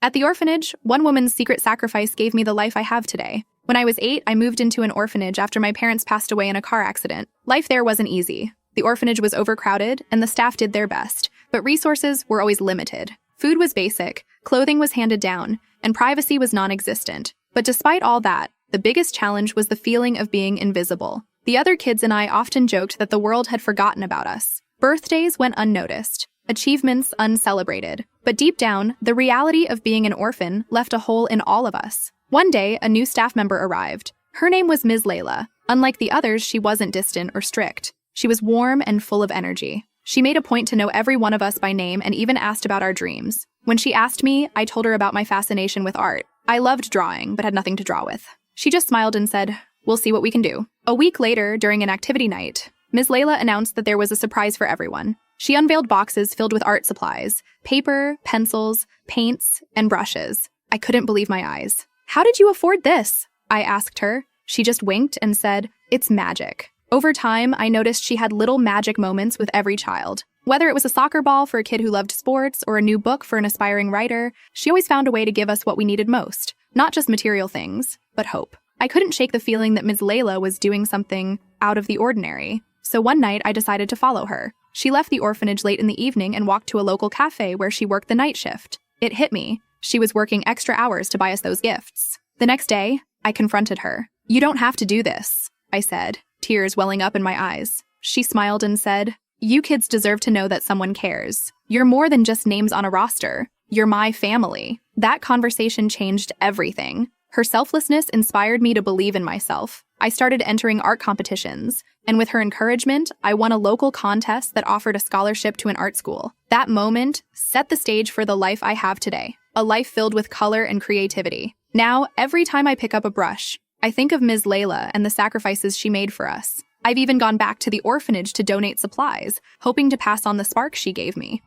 At the orphanage, one woman's secret sacrifice gave me the life I have today. When I was 8, I moved into an orphanage after my parents passed away in a car accident. Life there wasn't easy. The orphanage was overcrowded, and the staff did their best, but resources were always limited. Food was basic, clothing was handed down, and privacy was non-existent. But despite all that, the biggest challenge was the feeling of being invisible. The other kids and I often joked that the world had forgotten about us. Birthdays went unnoticed, achievements uncelebrated. But deep down, the reality of being an orphan left a hole in all of us. One day, a new staff member arrived. Her name was Ms. Layla. Unlike the others, she wasn't distant or strict. She was warm and full of energy. She made a point to know every one of us by name and even asked about our dreams. When she asked me, I told her about my fascination with art. I loved drawing, but had nothing to draw with. She just smiled and said, "We'll see what we can do." A week later, during an activity night, Ms. Layla announced that there was a surprise for everyone. She unveiled boxes filled with art supplies, paper, pencils, paints, and brushes. I couldn't believe my eyes. "How did you afford this?" I asked her. She just winked and said, "It's magic." Over time, I noticed she had little magic moments with every child. Whether it was a soccer ball for a kid who loved sports or a new book for an aspiring writer, she always found a way to give us what we needed most. Not just material things, but hope. I couldn't shake the feeling that Ms. Layla was doing something out of the ordinary. So one night, I decided to follow her. She left the orphanage late in the evening and walked to a local cafe where she worked the night shift. It hit me. She was working extra hours to buy us those gifts. The next day, I confronted her. "You don't have to do this," I said, tears welling up in my eyes. She smiled and said, "You kids deserve to know that someone cares. You're more than just names on a roster. You're my family." That conversation changed everything. Her selflessness inspired me to believe in myself. I started entering art competitions, and with her encouragement, I won a local contest that offered a scholarship to an art school. That moment set the stage for the life I have today, a life filled with color and creativity. Now, every time I pick up a brush, I think of Ms. Layla and the sacrifices she made for us. I've even gone back to the orphanage to donate supplies, hoping to pass on the spark she gave me.